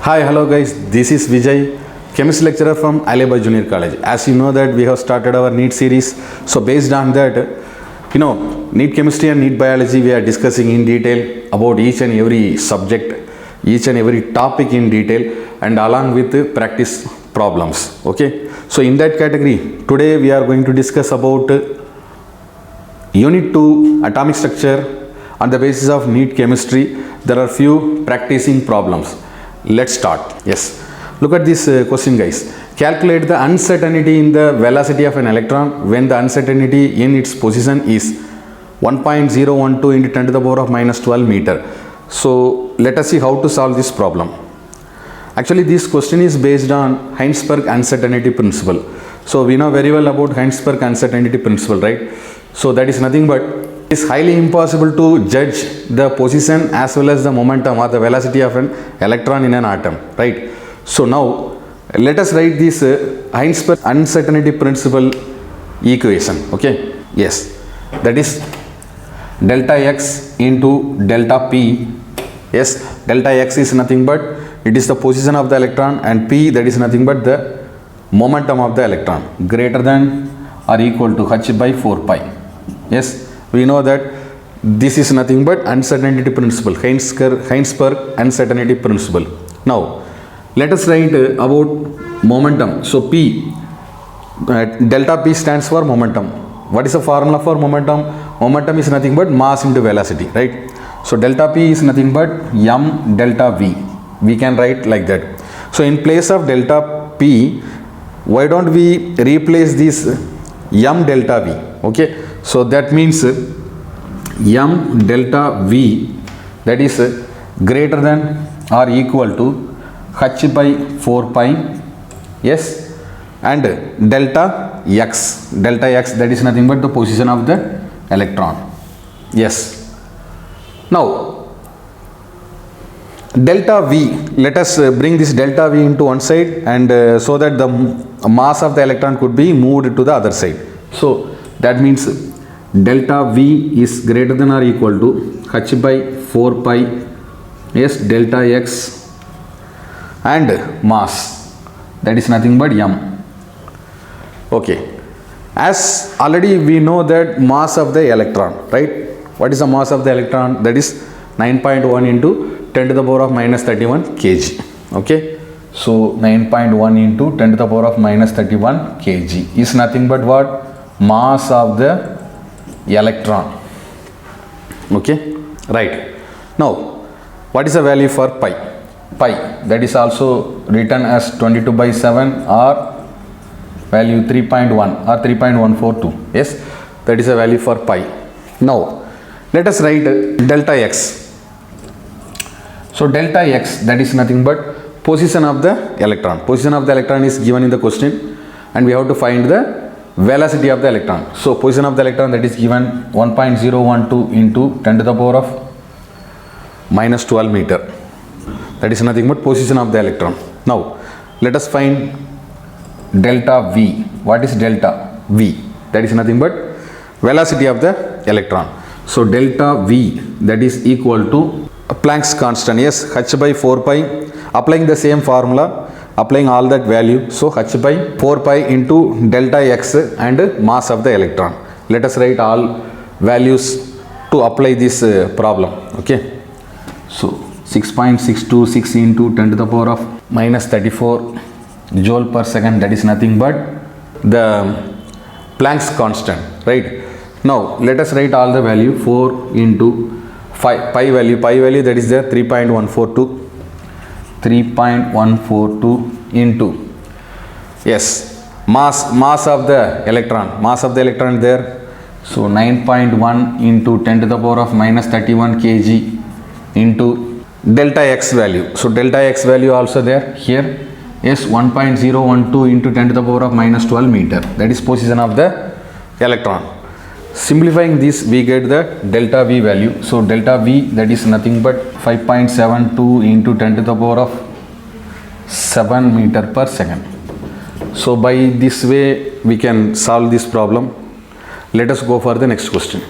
Hi, hello guys. This is Vijay, chemistry lecturer from Alibai Junior College. As you know that we have started our NEET series. So based on that, NEET chemistry and NEET biology, we are discussing in detail about each and every subject, each and every topic in detail, and along with practice problems. Okay. So in that category, today we are going to discuss about Unit 2 atomic structure. On the basis of NEET chemistry, there are few practicing problems. Let's start. Yes. Look at this question, guys. Calculate the uncertainty in the velocity of an electron when the uncertainty in its position is 1.012 into 10 to the power of minus 12 meter. So let us see how to solve this problem. Actually, this question is based on Heisenberg uncertainty principle. So we know very well about Heisenberg uncertainty principle, right? So that is nothing but it's highly impossible to judge the position as well as the momentum or the velocity of an electron in an atom, right? So now let us write this Heisenberg uncertainty principle equation. Okay, yes, that is delta x into delta p. Yes, delta x is nothing but it is the position of the electron, and p, that is nothing but the momentum of the electron, greater than or equal to h by 4 pi. Yes, we know that this is nothing but uncertainty principle, Heisenberg uncertainty principle. Now let us write about momentum. So p, delta p stands for momentum. What is the formula for momentum? Momentum is nothing but mass into velocity, right? So delta p is nothing but m delta v. We can write like that. So in place of delta p, why don't we replace this m delta v? Okay, so that means m delta v, that is greater than or equal to h by 4 pi. Yes, and delta x, that is nothing but the position of the electron. Yes. Now delta v, let us bring this delta v into one side, and so that the mass of the electron could be moved to the other side. So that means delta v is greater than or equal to h by 4 pi, yes, delta x, and mass, that is nothing but m. Okay, as already we know that mass of the electron, right? What is the mass of the electron? That is 9.1 into 10 to the power of minus 31 kg. Okay, so 9.1 into 10 to the power of minus 31 kg is nothing but what? Mass of the electron. Okay, right. Now what is the value for pi? Pi, that is also written as 22 by 7 or value 3.1 or 3.142. Yes, that is a value for pi. Now let us write delta x. So delta x, that is nothing but position of the electron. Position of the electron is given in the question, and we have to find the velocity of the electron. So position of the electron, that is given 1.012 into 10 to the power of minus 12 meter. That is nothing but position of the electron. Now let us find delta v. What is delta v? That is nothing but velocity of the electron. So delta v, that is equal to Planck's constant, yes, h by 4 pi. Applying the same formula, applying all that value, so h by 4 pi into delta x and mass of the electron. Let us write all values to apply this problem. Okay, so 6.626 into 10 to the power of minus 34 joule per second, that is nothing but the Planck's constant, right? Now let us write all the value. 4 into pi value, that is the 3.142 into, yes, mass of the electron there. So 9.1 into 10 to the power of minus 31 kg into delta x value. So delta x value also there here. Yes, 1.012 into 10 to the power of minus 12 meter. That is position of the electron. Simplifying this, we get the delta v value. So delta v, that is nothing but 5.72 into 10 to the power of 7 meter per second. So by this way we can solve this problem. Let us go for the next question.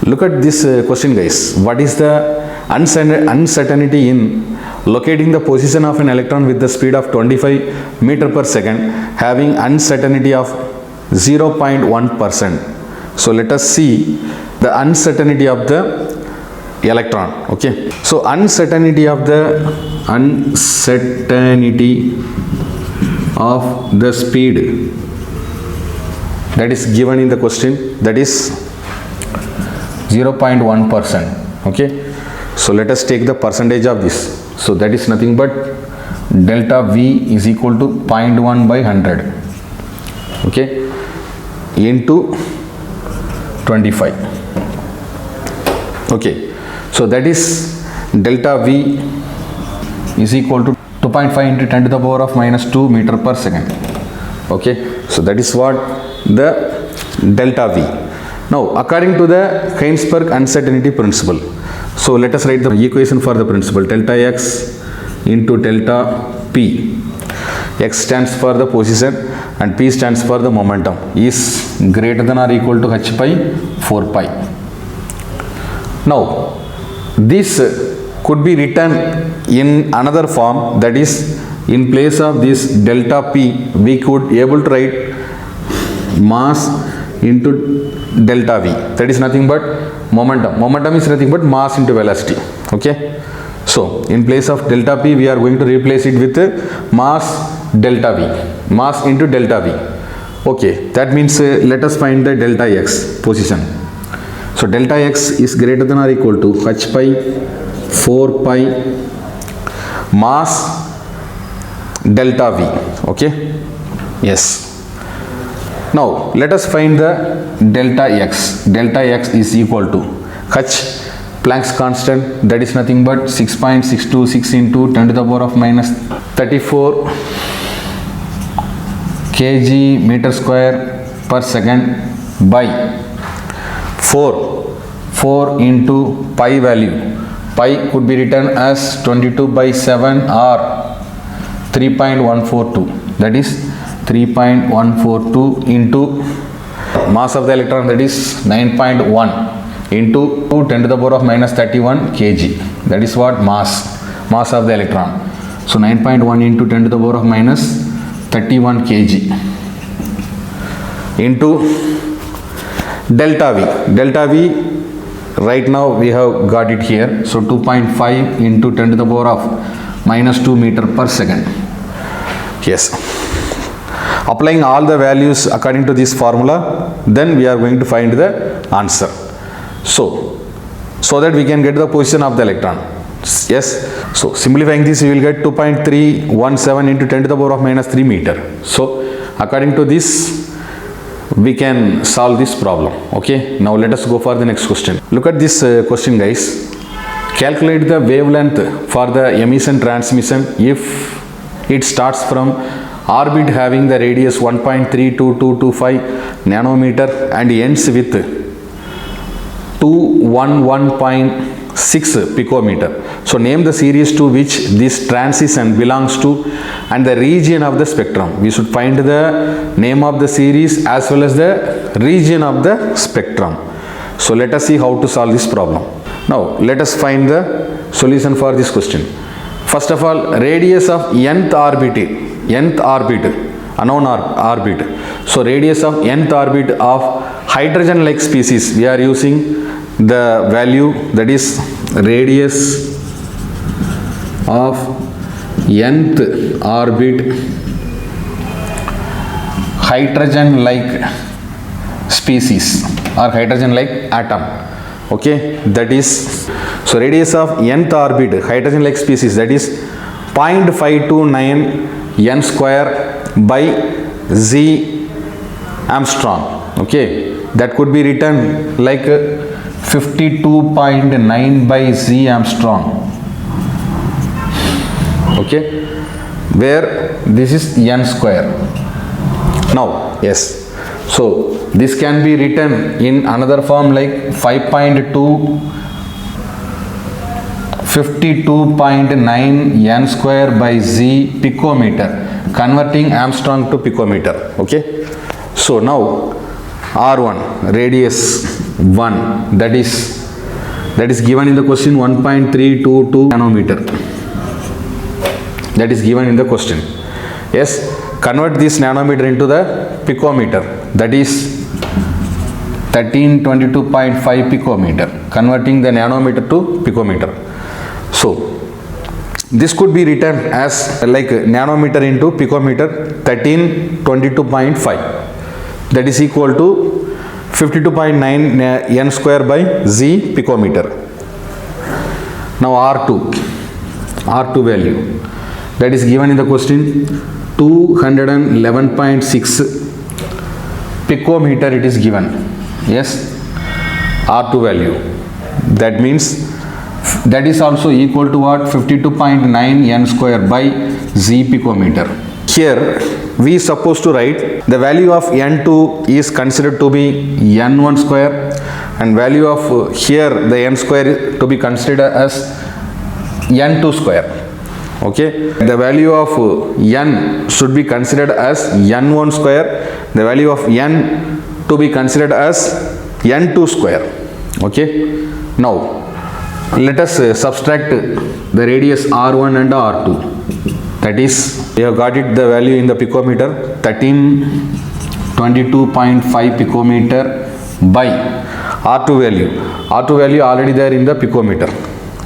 Look at this question, guys. What is the uncertainty in locating the position of an electron with the speed of 25 meter per second having uncertainty of 0.1%. So let us see the uncertainty of the electron. Okay, so uncertainty of the speed that is given in the question, that is 0.1%. Okay, so let us take the percentage of this. So that is nothing but delta V is equal to 0.1 by 100. Okay, into 25. Okay, so that is delta V is equal to 2.5 into 10 to the power of minus 2 meter per second. Okay, so that is what the delta V. Now according to the Heisenberg uncertainty principle, so let us write the equation for the principle. Delta X into delta P. X stands for the position and P stands for the momentum is greater than or equal to h by 4 pi. Now this could be written in another form, that is in place of this delta P we could able to write mass into delta V, that is nothing but momentum is nothing but mass into velocity. Okay, so in place of delta P we are going to replace it with mass delta V, mass into delta V. Okay, that means let us find the delta X position. So delta X is greater than or equal to h by 4 pi mass delta V. Okay, yes. Now let us find the delta X. Delta X is equal to h, Planck's constant, that is nothing but 6.626 into 10 to the power of minus 34 kg meter square per second by 4 into pi value. Pi could be written as 22 by 7 or 3.142, that is 3.142 into mass of the electron, that is 9.1 into 10 to the power of minus 31 kg, that is what mass of the electron. So 9.1 into 10 to the power of minus 31 kg into delta V right now we have got it here. So 2.5 into 10 to the power of minus 2 meter per second. Yes, applying all the values according to this formula, then we are going to find the answer. So that we can get the position of the electron. Yes, so simplifying this, you will get 2.317 into 10 to the power of minus 3 meter. So according to this we can solve this problem. Okay, now let us go for the next question. Look at this question, guys. Calculate the wavelength for the emission transmission if it starts from orbit having the radius 1.32225 nanometer and ends with 211.6 picometer. So name the series to which this transition belongs to and the region of the spectrum. We should find the name of the series as well as the region of the spectrum. So let us see how to solve this problem. Now let us find the solution for this question. First of all, radius of nth orbit, unknown orbit. So radius of nth orbit of hydrogen like species, we are using the value, that is radius of nth orbit hydrogen like species or hydrogen like atom. Okay, that is, so radius of nth orbit hydrogen like species, that is 0.529 n square by z Armstrong. Okay, that could be written like 52.9 by z Armstrong. Okay, where this is n square. Now yes, so this can be written in another form like 52.9 n square by z picometer, converting Armstrong to picometer. Okay, so now R1 radius 1, that is given in the question 1.322 nanometer. that is given in the question. Yes, convert this nanometer into the picometer, that is 1322.5 picometer, converting the nanometer to picometer. So this could be written as like nanometer into picometer 1322.5, that is equal to 52.9 n square by z picometer. Now R2 value, that is given in the question, 211.6 picometer it is given. Yes, R2 value, that means that is also equal to what, 52.9 n square by z picometer. Here we supposed to write the value of n2 is considered to be n1 square, and value of here the n square to be considered as n2 square. Okay, the value of n should be considered as n1 square, the value of n to be considered as n2 square. Okay, now let us subtract the radius r1 and r2, that is we have got it the value in the picometer 1322.5 picometer by R2 value already there in the picometer.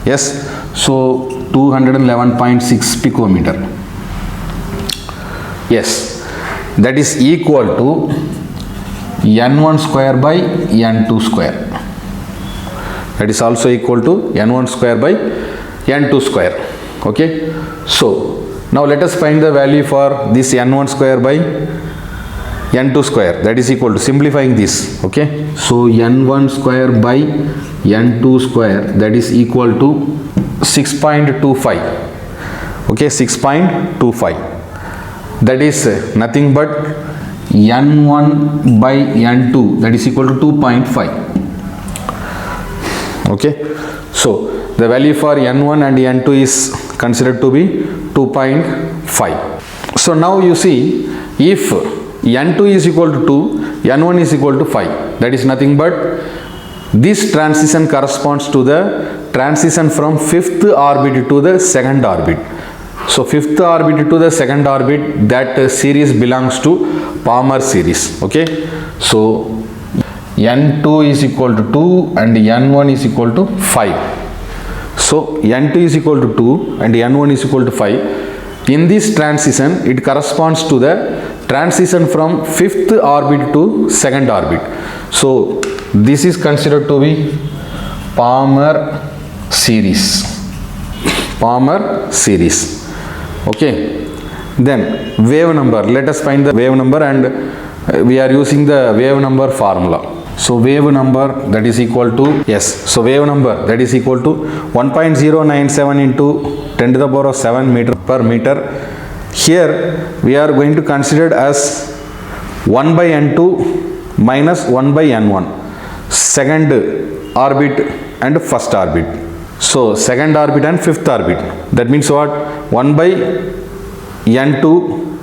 Yes, so 211.6 picometer. Yes, that is equal to n1 square by n2 square, that is also equal to n1 square by n2 square. Okay, so now let us find the value for this n1 square by n2 square, that is equal to, simplifying this. Okay, so n1 square by n2 square, that is equal to 6.25. Okay, 6.25, that is nothing but n1 by n2, that is equal to 2.5. Okay, so the value for n1 and n2 is considered to be 2.5. So now you see, if n2 is equal to 2, n1 is equal to 5, that is nothing but this transition corresponds to the transition from 5th orbit to the 2nd orbit. So 5th orbit to the 2nd orbit, that series belongs to Palmer series. Okay, so n2 is equal to 2 and n1 is equal to 5. So n2 is equal to 2 and n1 is equal to 5. In this transition, it corresponds to the transition from 5th orbit to 2nd orbit. So this is considered to be Palmer series. Okay, then wave number, let us find the wave number, and we are using the wave number formula. So wave number, that is equal to, yes, so wave number, that is equal to 1.097 into 10 to the power of 7 meter per meter. Here we are going to consider as 1 by n2 minus 1 by n1, second orbit and first orbit. So second orbit and fifth orbit, that means what, 1 by n2,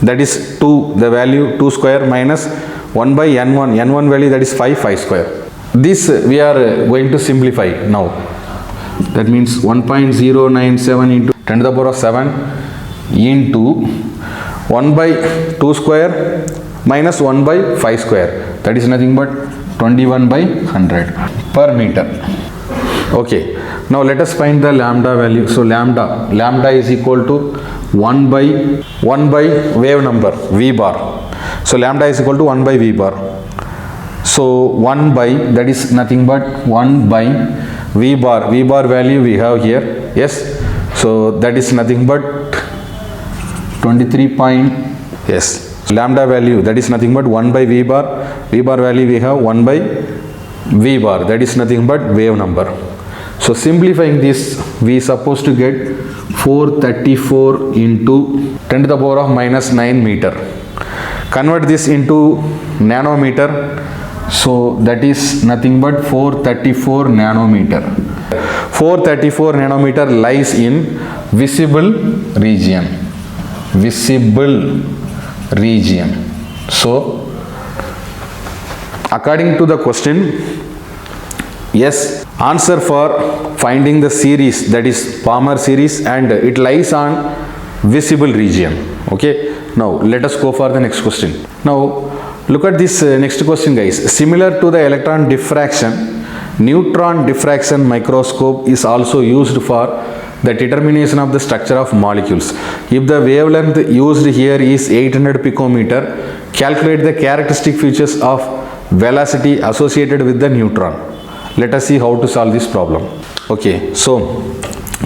that is 2, the value 2 square, minus 1 by n1 value, that is 5 square. This we are going to simplify now. That means 1.097 into 10 to the power of 7 into 1 by 2 square minus 1 by 5 square, that is nothing but 21 by 100 per meter. Okay, now let us find the lambda value. So lambda is equal to 1 by wave number v bar. So lambda is equal to 1 by v bar. So 1 by, that is nothing but 1 by v bar value we have here. Yes, so that is nothing but 23 point, yes, so lambda value, that is nothing but 1 by v bar value we have 1 by v bar, that is nothing but wave number. So simplifying this, we supposed to get 434 into 10 to the power of minus 9 meter. Convert this into nanometer, so that is nothing but 434 nanometer. 434 nanometer lies in visible region. So according to the question, Yes, answer for finding the series, that is Palmer series, and it lies on visible region. Okay, now let us go for the next question. Now look at this next question, guys. Similar to the electron diffraction, neutron diffraction microscope is also used for the determination of the structure of molecules. If the wavelength used here is 800 picometer, calculate the characteristic features of velocity associated with the neutron. Let us see how to solve this problem. Okay, so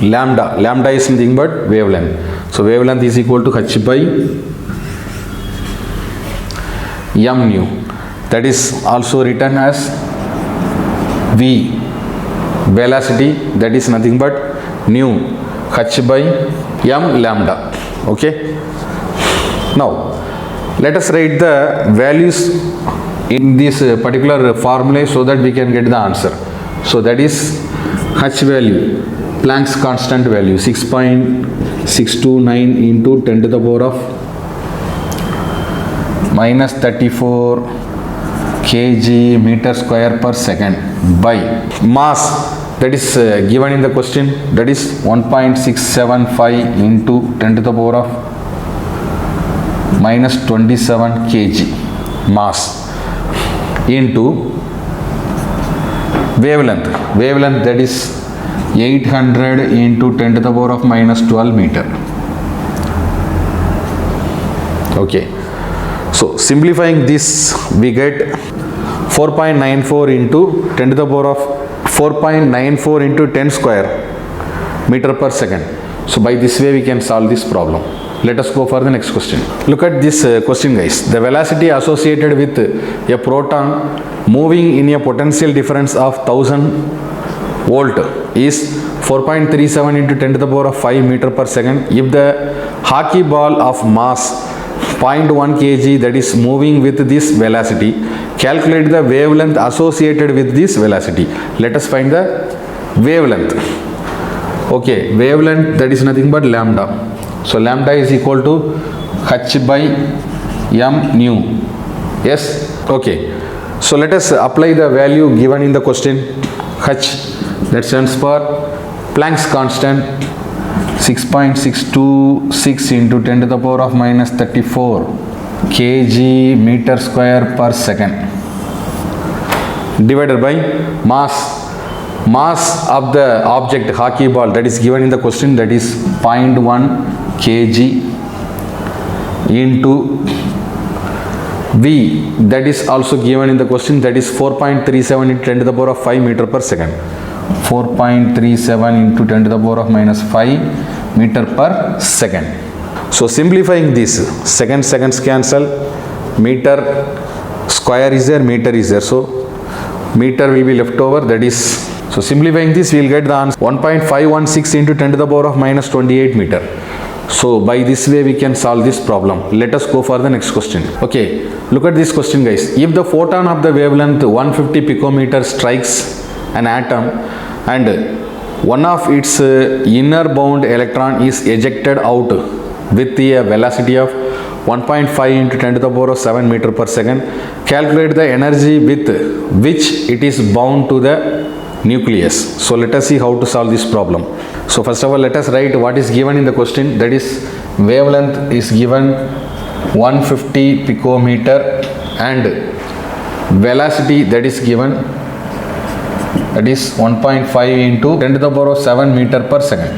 lambda is nothing but wavelength. So wavelength is equal to h by m nu. That is also written as v. Velocity, that is nothing but nu, h by m lambda. Okay, now let us write the values in this particular formula so that we can get the answer. So that is h value, Planck's constant value, 6.629 into 10 to the power of minus 34 kg meter square per second by mass, that is given in the question, that is 1.675 into 10 to the power of minus 27 kg mass into wavelength, that is 800 into 10 to the power of minus 12 meter. Okay, so simplifying this, we get 4.94 into 10 to the power of 4.94 into 10 square meter per second. So by this way we can solve this problem. Let us go for the next question. Look at this question, guys. The velocity associated with a proton moving in a potential difference of 1000 volt is 4.37 into 10 to the power of 5 meter per second. If the hockey ball of mass 0.1 kg that is moving with this velocity, calculate the wavelength associated with this velocity. Let us find the wavelength. Okay, wavelength, that is nothing but lambda. So lambda is equal to h by m nu. Yes, okay. So let us apply the value given in the question. H, that stands for Planck's constant, 6.626 into 10 to the power of minus 34 kg meter square per second divided by mass of the object hockey ball, that is given in the question, that is 0.1 kg into v, that is also given in the question, that is 4.37 into 10 to the power of 5 meter per second. 4.37 into 10 to the power of minus 5 meter per second. So simplifying this, seconds cancel, meter square is there, meter is there, so meter will be left over, that is, so simplifying this we will get the answer 1.516 into 10 to the power of minus 28 meter. So by this way we can solve this problem. Let us go for the next question. Okay, look at this question, guys. If the photon of the wavelength 150 picometer strikes an atom and one of its inner bound electron is ejected out with a velocity of 1.5 into 10 to the power of 7 meter per second, calculate the energy with which it is bound to the nucleus. So let us see how to solve this problem. So first of all, let us write what is given in the question, that is wavelength is given 150 picometer and velocity that is given, that is 1.5 into 10 to the power of 7 meter per second.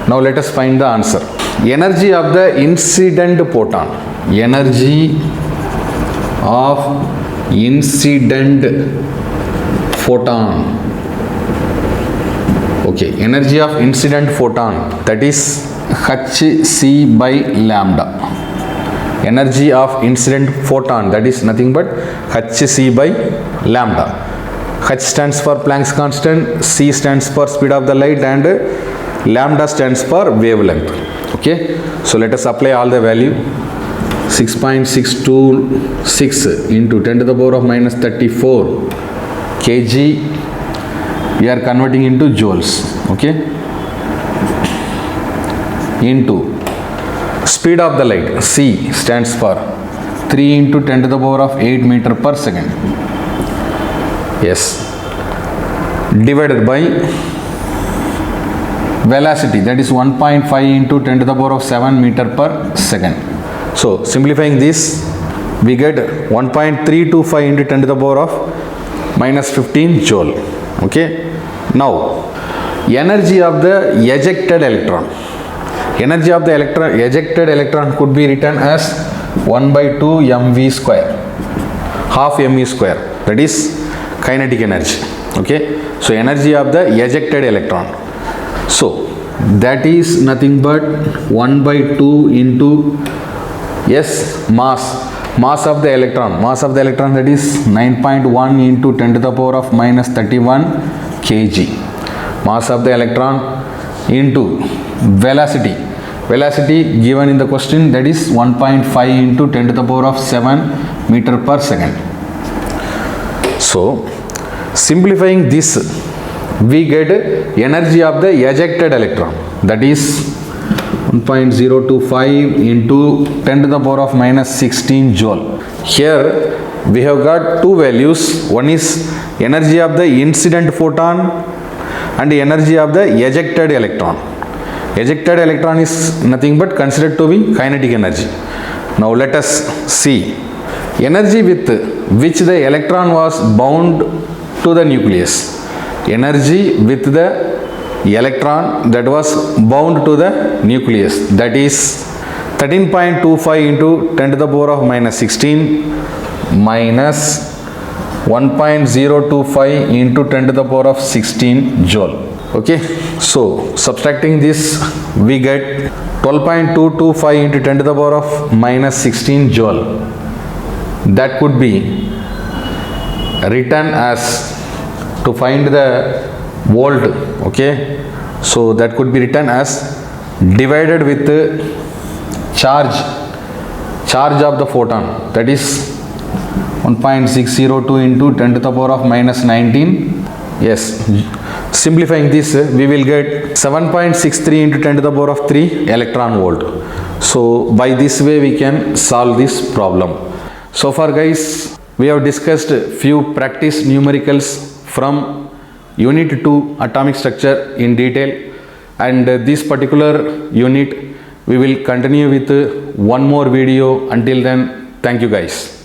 Now let us find the answer. Energy of the incident photon, energy of incident photon. Okay, energy of incident photon, that is hc by lambda. Energy of incident photon, that is nothing but hc by lambda. H stands for Planck's constant, c stands for speed of the light, and lambda stands for wavelength. Okay, so let us apply all the value. 6.626 into 10 to the power of minus 34 kg, we are converting into joules. Okay, into speed of the light, c stands for 3 into 10 to the power of 8 meter per second. Yes, divided by velocity, that is 1.5 into 10 to the power of 7 meter per second. So simplifying this, we get 1.325 into 10 to the power of minus 15 joule. Okay. Now energy of the ejected electron. Energy of the ejected electron could be written as 1 by 2 mv square, half mv square, that is kinetic energy. Okay. So energy of the ejected electron. So that is nothing but 1 by 2 into mass of the electron. Mass of the electron, that is 9.1 into 10 to the power of minus 31 kg. Mass of the electron into velocity. Velocity given in the question, that is 1.5 into 10 to the power of 7 meter per second. So simplifying this, we get energy of the ejected electron, that is 1.025 into 10 to the power of minus 16 joule. Here we have got two values. One is energy of the incident photon and the energy of the ejected electron. Ejected electron is nothing but considered to be kinetic energy. Now let us see energy with which the electron was bound to the nucleus. Energy with the electron that was bound to the nucleus, that is 13.25 into 10 to the power of minus 16 minus 1.025 into 10 to the power of 16 joule. Okay. So subtracting this, we get 12.225 into 10 to the power of minus 16 joule. That could be written as, to find the volt. Okay. So that could be written as divided with the charge of the photon, that is 1.602 into 10 to the power of minus 19. Yes. Simplifying this, we will get 7.63 into 10 to the power of 3 electron volt. So by this way we can solve this problem. So far guys, we have discussed few practice numericals from unit 2 atomic structure in detail, and this particular unit we will continue with one more video. Until then, thank you guys.